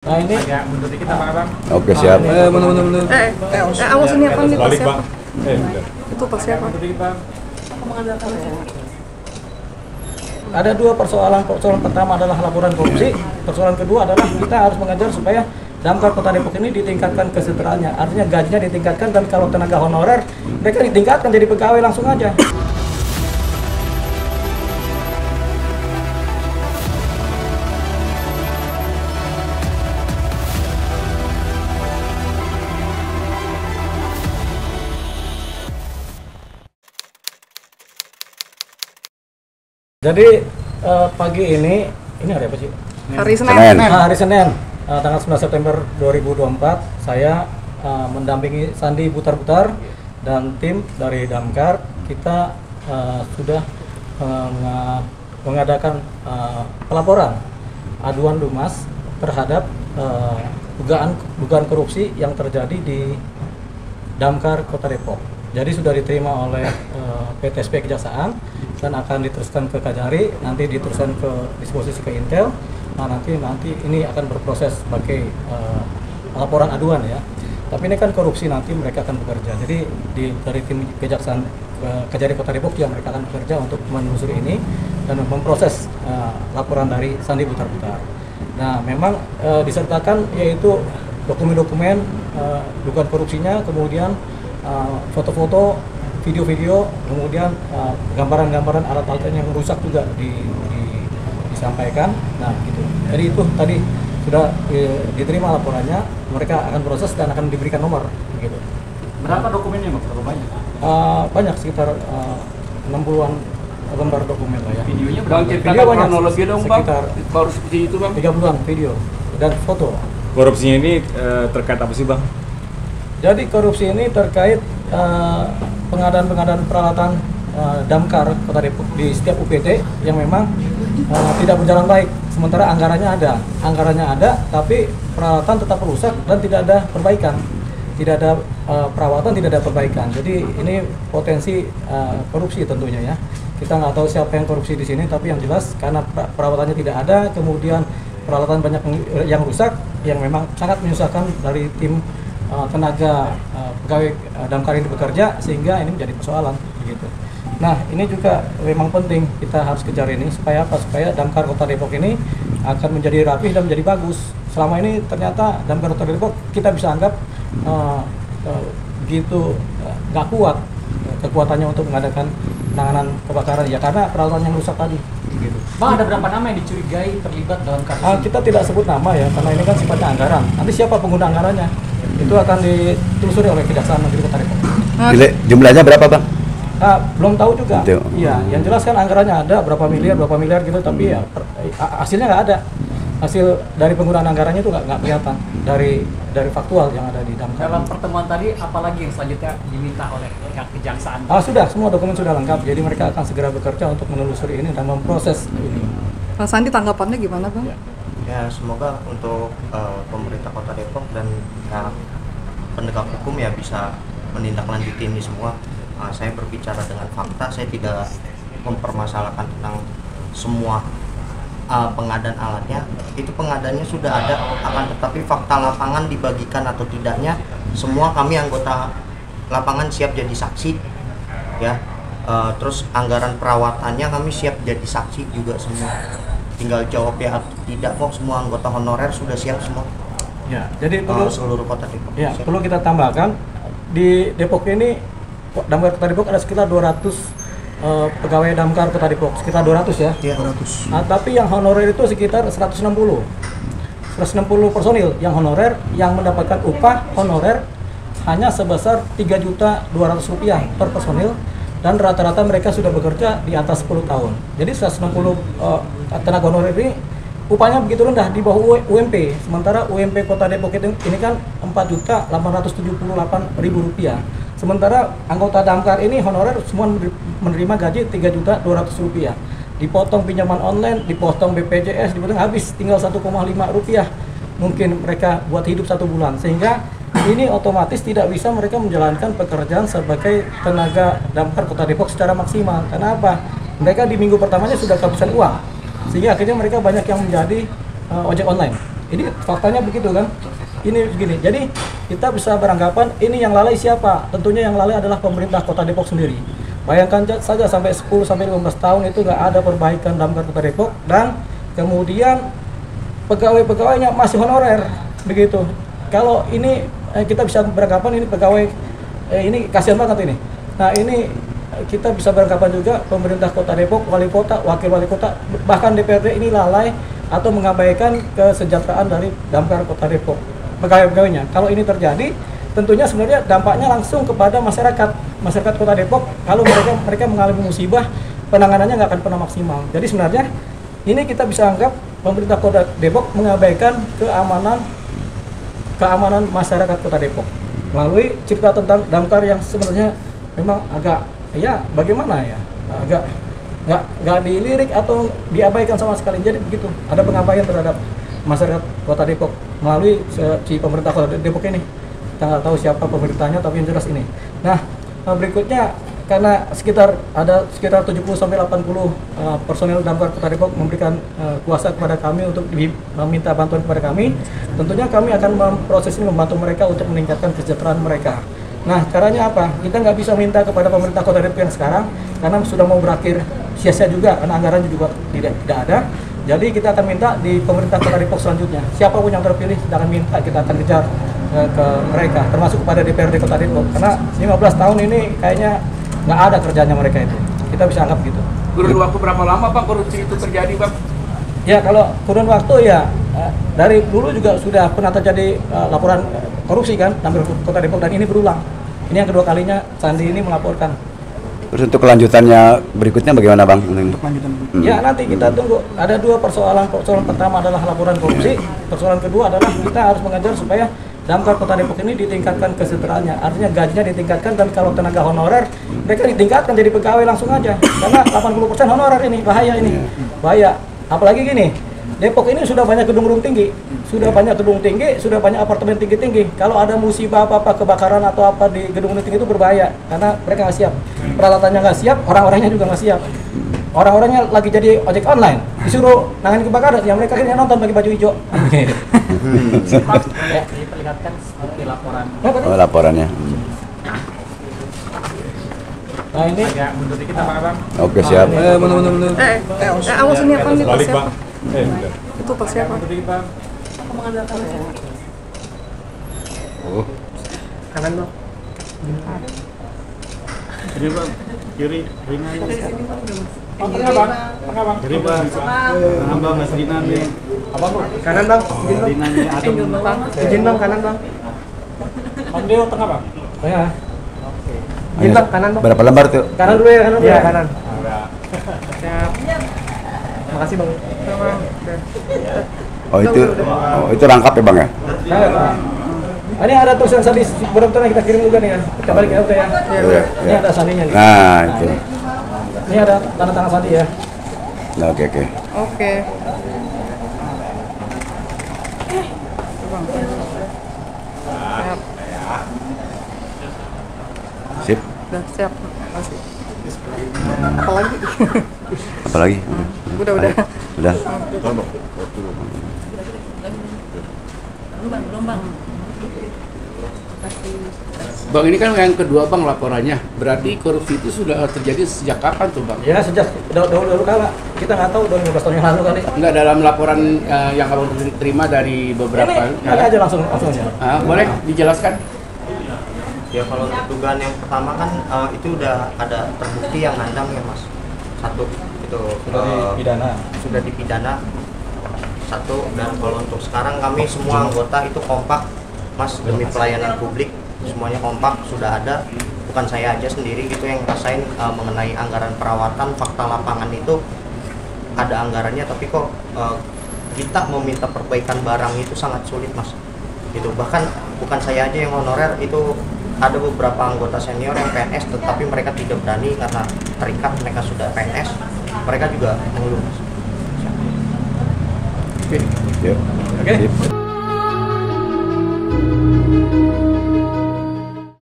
Nah ini agak mundur dikit apa bang? Oke siap. Mundur. Awas ini apa nih pas Balik siapa? bang. Itu pas siapa? Mundur dikit bang. ada dua persoalan. Persoalan pertama adalah laporan korupsi. Persoalan kedua adalah kita harus mengajar supaya Damkar Kota Depok ini ditingkatkan kesejahteraannya. Artinya gajinya ditingkatkan, dan kalau tenaga honorer mereka ditingkatkan jadi pegawai langsung aja. Jadi pagi ini hari apa sih? Hari Senin. Hari Senin, tanggal 9 September 2024, saya mendampingi Sandi Butar-Butar dan tim dari Damkar. Kita sudah mengadakan pelaporan aduan Dumas terhadap dugaan korupsi yang terjadi di Damkar Kota Depok. Jadi sudah diterima oleh PTSP Kejaksaan dan akan diteruskan ke Kajari, nanti diteruskan ke disposisi ke Intel. Nah, nanti ini akan berproses sebagai laporan aduan ya. Tapi ini kan korupsi, nanti mereka akan bekerja. Jadi dari tim Kejaksaan Kajari Kota Depok yang mereka akan bekerja untuk menelusuri ini dan memproses laporan dari Sandi Butar-Butar. Nah, memang disertakan yaitu dokumen-dokumen dugaan korupsinya, kemudian foto-foto, video-video, kemudian gambaran-gambaran alat-alat yang rusak juga disampaikan. Nah, gitu. Jadi itu tadi sudah diterima laporannya, mereka akan proses dan akan diberikan nomor. Gitu. Berapa dokumennya bang? Berapa banyak? Banyak, sekitar 60-an lembar dokumen lah ya. Videonya Bang, berapa? ceritakan kronologi dong bang, sekitar baru seperti itu bang. 30-an video dan foto. Korupsinya ini terkait apa sih bang? Jadi korupsi ini terkait pengadaan peralatan Damkar Kota Depok di setiap UPT yang memang tidak berjalan baik. Sementara anggarannya ada, tapi peralatan tetap rusak dan tidak ada perbaikan. Tidak ada perawatan, tidak ada perbaikan. Jadi ini potensi korupsi tentunya ya. Kita nggak tahu siapa yang korupsi di sini, tapi yang jelas karena perawatannya tidak ada, kemudian peralatan banyak yang rusak, yang memang sangat menyusahkan dari tim tenaga pegawai Damkar ini bekerja, sehingga ini menjadi persoalan begitu. Nah, ini juga memang penting kita harus kejar ini supaya apa? Supaya Damkar Kota Depok ini akan menjadi rapih dan menjadi bagus. Selama ini ternyata Damkar Kota Depok kita bisa anggap begitu nggak kuat kekuatannya untuk mengadakan penanganan kebakaran ya, karena peralatan yang rusak tadi. Gitu. Bang, ada berapa nama yang dicurigai terlibat dalam kasus ini? Kita tidak sebut nama ya, karena ini kan sifatnya anggaran. Nanti siapa pengguna anggarannya itu akan ditelusuri oleh Kejaksaan Negeri Kota Depok. Jumlahnya berapa bang? Belum tahu juga. Itu. Iya, yang jelas kan anggarannya ada berapa miliar gitu, tapi ya hasilnya nggak ada. Hasil dari penggunaan anggarannya itu nggak kelihatan dari faktual yang ada di Damkar. Dalam pertemuan tadi, apalagi yang selanjutnya diminta oleh pihak kejaksaan? Sudah, semua dokumen sudah lengkap. Jadi mereka akan segera bekerja untuk menelusuri ini dan memproses ini. Bang Sandi, tanggapannya gimana bang? Ya, semoga untuk pemerintah Kota Depok dan penegak hukum ya bisa menindaklanjuti ini semua. Saya berbicara dengan fakta, saya tidak mempermasalahkan tentang semua pengadaan alatnya. Itu pengadaannya sudah ada, akan tetapi fakta lapangan dibagikan atau tidaknya, semua kami anggota lapangan siap jadi saksi ya. Terus anggaran perawatannya kami siap jadi saksi juga semua. Tinggal jawab ya atau tidak, kok semua anggota honorer sudah siap semua. Ya, jadi perlu seluruh Kota Depok. Ya, perlu kita tambahkan di Depok ini Damkar Kota Depok ada sekitar 200 pegawai Damkar Kota Depok, sekitar 200 ya. Iya, 200. Nah, tapi yang honorer itu sekitar 160 personil yang honorer, yang mendapatkan upah honorer hanya sebesar Rp3.200.000 per personil, dan rata-rata mereka sudah bekerja di atas 10 tahun. Jadi 160 tenaga honorer ini upahnya begitu rendah, di bawah UMP. Sementara UMP Kota Depok ini kan Rp4.878.000. Sementara anggota Damkar ini honorer semua menerima gaji Rp3.200.000. Dipotong pinjaman online, dipotong BPJS, dipotong habis tinggal Rp1,5 mungkin mereka buat hidup 1 bulan. Sehingga ini otomatis tidak bisa mereka menjalankan pekerjaan sebagai tenaga Damkar Kota Depok secara maksimal. Karena apa? Mereka di minggu pertamanya sudah kehabisan uang, sehingga akhirnya mereka banyak yang menjadi ojek online. Ini faktanya begitu kan? Ini begini. Jadi kita bisa beranggapan ini yang lalai siapa? Tentunya yang lalai adalah pemerintah Kota Depok sendiri. Bayangkan saja sampai 10 sampai 15 tahun itu nggak ada perbaikan damkar Kota Depok, dan kemudian pegawai-pegawainya masih honorer begitu. Kalau ini kita bisa beranggapan ini pegawai ini kasihan banget ini. Nah, ini kita bisa beranggapan juga pemerintah Kota Depok, wali kota, wakil wali kota, bahkan DPRD ini lalai atau mengabaikan kesejahteraan dari damkar Kota Depok, pegawai-pegawainya. Kalau ini terjadi, tentunya sebenarnya dampaknya langsung kepada masyarakat Kota Depok. Kalau mereka mengalami musibah, penanganannya nggak akan pernah maksimal. Jadi sebenarnya ini kita bisa anggap pemerintah Kota Depok mengabaikan keamanan masyarakat Kota Depok melalui cerita tentang damkar yang sebenarnya memang agak bagaimana ya, agak nggak dilirik atau diabaikan sama sekali. Jadi begitu, ada pengabaian terhadap masyarakat Kota Depok melalui si pemerintah Kota Depok ini. Kita nggak tahu siapa pemerintahnya, tapi yang jelas ini. Nah, berikutnya karena ada sekitar 70 sampai 80 personel damkar Kota Depok memberikan kuasa kepada kami untuk meminta bantuan kepada kami. Tentunya kami akan memproses ini, membantu mereka untuk meningkatkan kesejahteraan mereka. Nah, caranya apa? Kita nggak bisa minta kepada pemerintah Kota Depok yang sekarang karena sudah mau berakhir sia-sia juga, karena anggaran juga tidak ada. Jadi kita akan minta di pemerintah Kota Depok selanjutnya, siapapun yang terpilih kita akan minta, kita akan kejar ke mereka, termasuk kepada DPRD Kota Depok, karena 15 tahun ini kayaknya nggak ada kerjanya mereka itu. Kita bisa anggap gitu. Kurun waktu berapa lama Bang korupsi itu terjadi Bang? Ya, kalau kurun waktu ya dari dulu juga sudah pernah terjadi laporan korupsi kan damkar Kota Depok, dan ini berulang. Ini yang kedua kalinya Sandi ini melaporkan. Terus untuk kelanjutannya berikutnya bagaimana Bang? Ya, nanti kita tunggu. Ada dua persoalan. Persoalan pertama adalah laporan korupsi. Persoalan kedua adalah kita harus mengejar supaya damkar Kota Depok ini ditingkatkan kesejahteraannya. Artinya gajinya ditingkatkan, dan kalau tenaga honorer mereka ditingkatkan jadi pegawai langsung aja. Karena 80% honorer ini bahaya ini. Bahaya. Apalagi gini, Depok ini sudah banyak gedung-gedung tinggi. Sudah banyak apartemen tinggi-tinggi. Kalau ada musibah apa-apa, kebakaran atau apa di gedung-gedung tinggi itu berbahaya karena mereka nggak siap. Peralatannya nggak siap, orang-orangnya juga nggak siap. Orang-orangnya lagi jadi ojek online, disuruh nangani kebakaran, yang mereka kan nonton pakai baju hijau. Diperlihatkan seperti laporan. Oh, laporannya. Nah, ini Agak mundur dikit Bang. Oke, siap. Awas ini apa nih, tas Balik siapa? Bang. Udah. Itu tas siapa? Mundur dikit Bang. Oh. kanan dong. Kiri Bang. Kiri ringan. Tengah bang. Kiri Bang. Tengah Bang, Mas Dinan nih. Abang bro. Kanan bang. Dinannya atau Izin bang, kanan bang. Bang Deo tengah bang. Tengah. Izin bang, kanan bang. Berapa lembar tuh? Kanan dulu ya, kanan dulu. Iya, Ya, kanan. Siap. Makasih bang. Itu rangkap ya Bang ya? Nah, ini ada tulisan sandi benar-benar kita kirim juga nih ya. Kita balik ya. Iya. Ini ada sandinya nih. Nah, itu. Ini ada tanda tangan sandi ya. Nah, oke. Oke. Siap. Sip. Udah siap. Makasih. Apalagi? Apalagi? Udah. Udah. Bang, ini kan yang kedua Bang laporannya. Berarti korupsi itu sudah terjadi sejak kapan tuh Bang? Ya, sejak dahulu kala. Kita nggak tahu 15 tahun yang lalu kali. Enggak, dalam laporan yang Abang terima dari beberapa Ini aja langsung ya. boleh dijelaskan? Ya, kalau untuk dugaan yang pertama kan itu udah ada terbukti yang nandang ya Mas. Satu itu Sudah dipidana. sudah dipidana. Satu, dan kalau untuk sekarang kami semua anggota itu kompak Mas, demi pelayanan publik. Semuanya kompak, sudah ada, bukan saya aja sendiri gitu yang rasain mengenai anggaran perawatan. Fakta lapangan itu ada anggarannya, tapi kok kita meminta perbaikan barang itu sangat sulit Mas. Gitu, bahkan bukan saya aja yang honorer, itu ada beberapa anggota senior yang PNS tetapi mereka tidak berani karena terikat, mereka sudah PNS, mereka juga mengeluh Mas. Yuk. Oke. Sip.